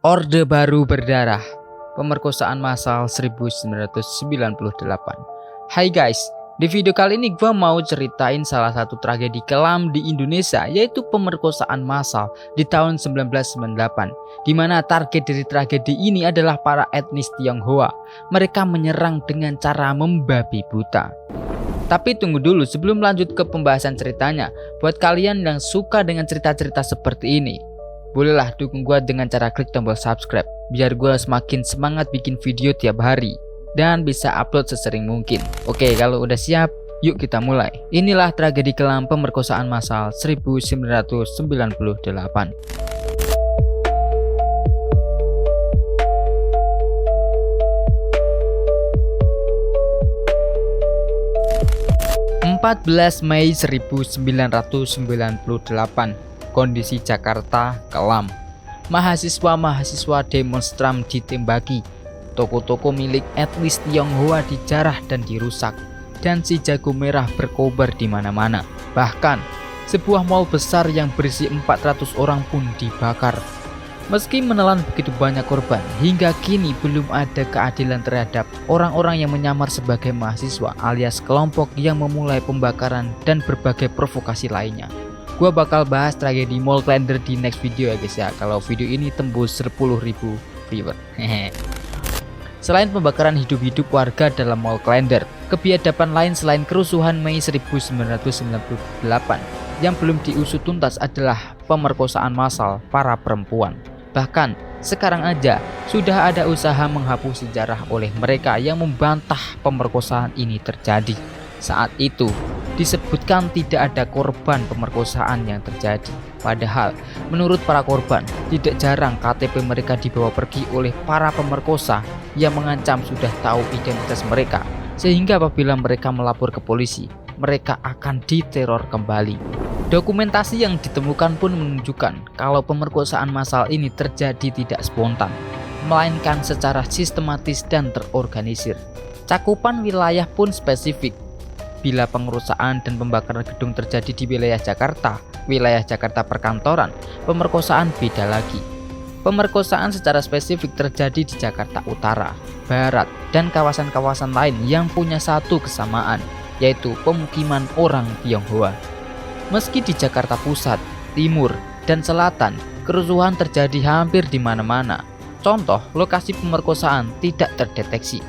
Orde Baru Berdarah, pemerkosaan massal 1998. Hai guys, di video kali ini gue mau ceritain salah satu tragedi kelam di Indonesia, yaitu pemerkosaan massal di tahun 1998, di mana target dari tragedi ini adalah para etnis Tionghoa. Mereka menyerang dengan cara membabi buta. Tapi tunggu dulu, sebelum lanjut ke pembahasan ceritanya, buat kalian yang suka dengan cerita-cerita seperti ini, bolehlah dukung gue dengan cara klik tombol subscribe, biar gue semakin semangat bikin video tiap hari dan bisa upload sesering mungkin. Oke, kalau udah siap, yuk kita mulai. Inilah tragedi kelam pemerkosaan massal 1998. Mei 1998, kondisi Jakarta kelam. Mahasiswa-mahasiswa demonstran ditembaki, toko-toko milik etnis Tionghoa dijarah dan dirusak, dan si jago merah berkobar di mana-mana. Bahkan, sebuah mal besar yang berisi 400 orang pun dibakar. Meski menelan begitu banyak korban, hingga kini belum ada keadilan terhadap orang-orang yang menyamar sebagai mahasiswa alias kelompok yang memulai pembakaran dan berbagai provokasi lainnya. Gua bakal bahas tragedi Mall Klender di next video ya guys ya, kalau video ini tembus 10.000 viewer. Selain pembakaran hidup-hidup warga dalam Mall Klender, kebiadaban lain selain kerusuhan Mei 1998 yang belum diusut tuntas adalah pemerkosaan massal para perempuan. Bahkan sekarang aja sudah ada usaha menghapus sejarah oleh mereka yang membantah pemerkosaan ini terjadi. Saat itu disebutkan tidak ada korban pemerkosaan yang terjadi. Padahal menurut para korban, tidak jarang KTP mereka dibawa pergi oleh para pemerkosa yang mengancam sudah tahu identitas mereka, sehingga apabila mereka melapor ke polisi, mereka akan diteror kembali. Dokumentasi yang ditemukan pun menunjukkan kalau pemerkosaan massal ini terjadi tidak spontan, melainkan secara sistematis dan terorganisir. Cakupan wilayah pun spesifik. Bila pengerusakan dan pembakaran gedung terjadi di wilayah Jakarta perkantoran, pemerkosaan beda lagi. Pemerkosaan secara spesifik terjadi di Jakarta Utara, Barat, dan kawasan-kawasan lain yang punya satu kesamaan, yaitu pemukiman orang Tionghoa. Meski di Jakarta Pusat, Timur, dan Selatan, kerusuhan terjadi hampir di mana-mana. Contoh, lokasi pemerkosaan tidak terdeteksi.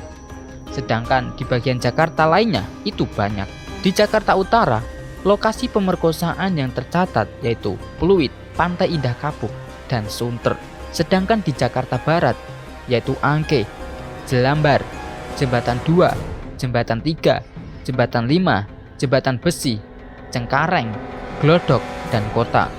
Sedangkan di bagian Jakarta lainnya itu banyak. Di Jakarta Utara, lokasi pemerkosaan yang tercatat yaitu Pluit, Pantai Indah Kapuk, dan Sunter. Sedangkan di Jakarta Barat yaitu Angke, Jelambar, Jembatan 2, Jembatan 3, Jembatan 5, Jembatan Besi, Cengkareng, Glodok, dan Kota.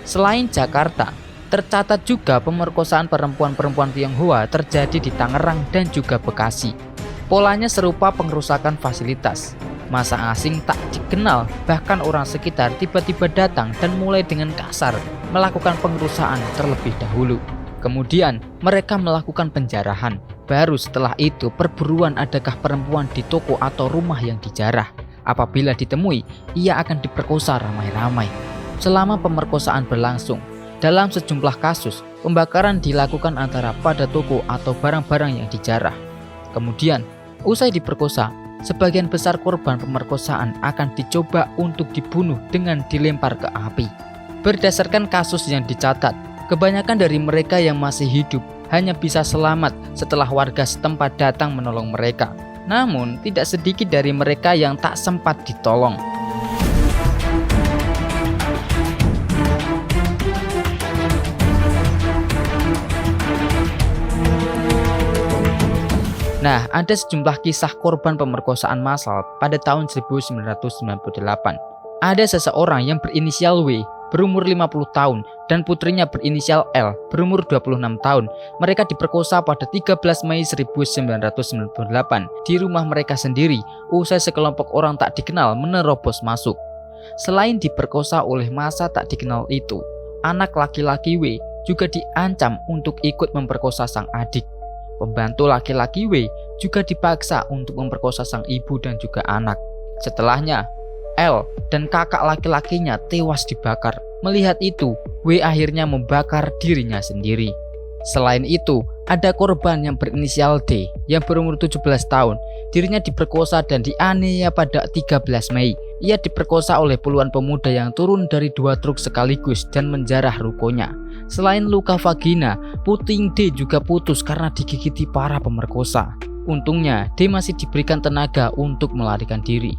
Selain Jakarta, tercatat juga pemerkosaan perempuan-perempuan Tionghoa terjadi di Tangerang dan juga Bekasi. Polanya serupa pengerusakan fasilitas. Massa asing tak dikenal, bahkan orang sekitar tiba-tiba datang dan mulai dengan kasar melakukan pengerusakan terlebih dahulu. Kemudian mereka melakukan penjarahan. Baru setelah itu perburuan adakah perempuan di toko atau rumah yang dijarah. Apabila ditemui, ia akan diperkosa ramai-ramai. Selama pemerkosaan berlangsung, dalam sejumlah kasus, pembakaran dilakukan antara pada toko atau barang-barang yang dijarah. Kemudian, usai diperkosa, sebagian besar korban pemerkosaan akan dicoba untuk dibunuh dengan dilempar ke api. Berdasarkan kasus yang dicatat, kebanyakan dari mereka yang masih hidup hanya bisa selamat setelah warga setempat datang menolong mereka. Namun, tidak sedikit dari mereka yang tak sempat ditolong. Nah, ada sejumlah kisah korban pemerkosaan massal pada tahun 1998. Ada seseorang yang berinisial W, berumur 50 tahun, dan putrinya berinisial L, berumur 26 tahun. Mereka diperkosa pada 13 Mei 1998 di rumah mereka sendiri, usai sekelompok orang tak dikenal menerobos masuk. Selain diperkosa oleh massa tak dikenal itu, anak laki-laki W juga diancam untuk ikut memperkosa sang adik. Pembantu laki-laki W juga dipaksa untuk memperkosa sang ibu dan juga anak. Setelahnya, L dan kakak laki-lakinya tewas dibakar. Melihat itu, W akhirnya membakar dirinya sendiri. Selain itu, ada korban yang berinisial D yang berumur 17 tahun. Dirinya diperkosa dan dianiaya pada 13 Mei. Ia diperkosa oleh puluhan pemuda yang turun dari 2 truk sekaligus dan menjarah rukonya. Selain luka vagina, puting D juga putus karena digigiti para pemerkosa. Untungnya, D masih diberikan tenaga untuk melarikan diri.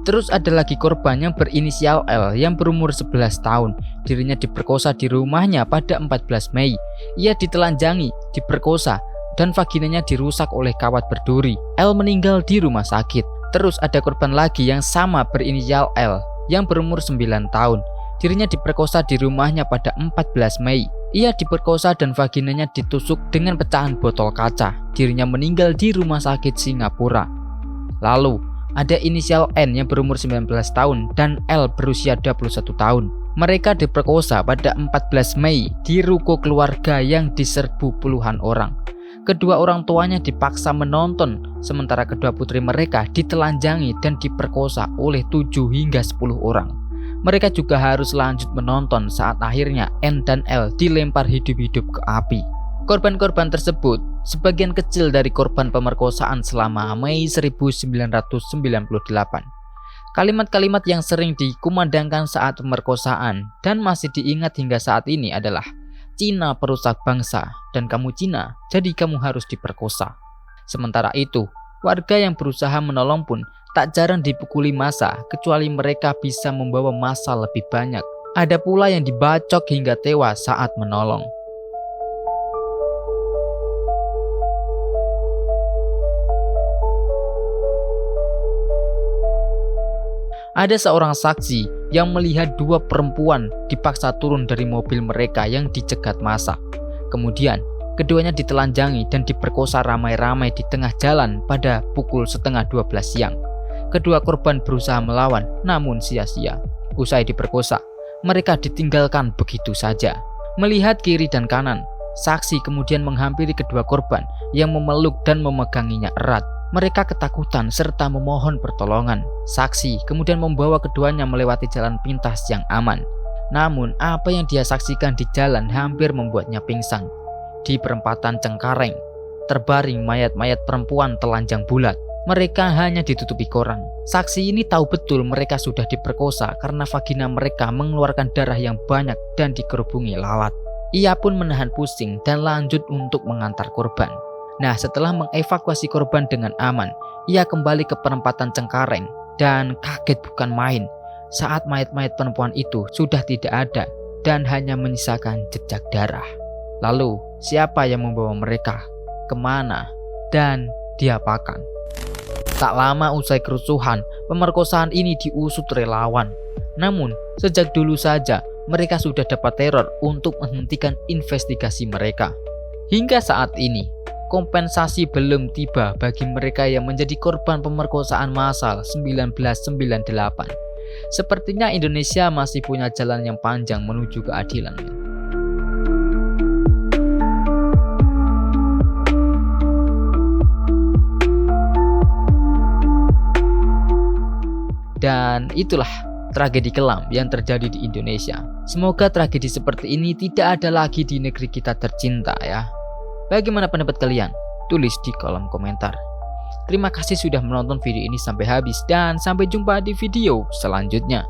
Terus ada lagi korban yang berinisial L yang berumur 11 tahun. Dirinya diperkosa di rumahnya pada 14 Mei. Ia ditelanjangi, diperkosa, dan vaginanya dirusak oleh kawat berduri. L meninggal di rumah sakit. Terus ada korban lagi yang sama berinisial L yang berumur 9 tahun. Dirinya diperkosa di rumahnya pada 14 Mei. Ia diperkosa dan vaginanya ditusuk dengan pecahan botol kaca. Dirinya meninggal di rumah sakit Singapura. Lalu ada inisial N yang berumur 19 tahun dan L berusia 21 tahun. Mereka diperkosa pada 14 Mei di ruko keluarga yang diserbu puluhan orang. Kedua orang tuanya dipaksa menonton, sementara kedua putri mereka ditelanjangi dan diperkosa oleh 7 hingga 10 orang. Mereka juga harus lanjut menonton saat akhirnya N dan L dilempar hidup-hidup ke api. Korban-korban tersebut sebagian kecil dari korban pemerkosaan selama Mei 1998. Kalimat-kalimat yang sering dikumandangkan saat pemerkosaan dan masih diingat hingga saat ini adalah Cina perusak bangsa dan kamu Cina, jadi kamu harus diperkosa. Sementara itu, warga yang berusaha menolong pun tak jarang dipukuli massa kecuali mereka bisa membawa massa lebih banyak. Ada pula yang dibacok hingga tewas saat menolong. Ada seorang saksi yang melihat 2 perempuan dipaksa turun dari mobil mereka yang dicegat massa. Kemudian, keduanya ditelanjangi dan diperkosa ramai-ramai di tengah jalan pada pukul 11:30 siang. Kedua korban berusaha melawan, namun sia-sia. Usai diperkosa, mereka ditinggalkan begitu saja. Melihat kiri dan kanan, saksi kemudian menghampiri kedua korban yang memeluk dan memeganginya erat. Mereka ketakutan serta memohon pertolongan. Saksi kemudian membawa keduanya melewati jalan pintas yang aman. Namun apa yang dia saksikan di jalan hampir membuatnya pingsan. Di perempatan Cengkareng, terbaring mayat-mayat perempuan telanjang bulat. Mereka hanya ditutupi koran. Saksi ini tahu betul mereka sudah diperkosa karena vagina mereka mengeluarkan darah yang banyak dan dikerubungi lalat. Ia pun menahan pusing dan lanjut untuk mengantar korban. Nah, setelah mengevakuasi korban dengan aman, ia kembali ke perempatan Cengkareng dan kaget bukan main saat mayat-mayat perempuan itu sudah tidak ada dan hanya menyisakan jejak darah. Lalu, siapa yang membawa mereka? Kemana? Dan diapakan? Tak lama usai kerusuhan, pemerkosaan ini diusut relawan. Namun, sejak dulu saja mereka sudah dapat teror untuk menghentikan investigasi mereka. Hingga saat ini, kompensasi belum tiba bagi mereka yang menjadi korban pemerkosaan massal 1998. Sepertinya Indonesia masih punya jalan yang panjang menuju keadilan. Dan itulah tragedi kelam yang terjadi di Indonesia. Semoga tragedi seperti ini tidak ada lagi di negeri kita tercinta ya. Bagaimana pendapat kalian? Tulis di kolom komentar. Terima kasih sudah menonton video ini sampai habis dan sampai jumpa di video selanjutnya.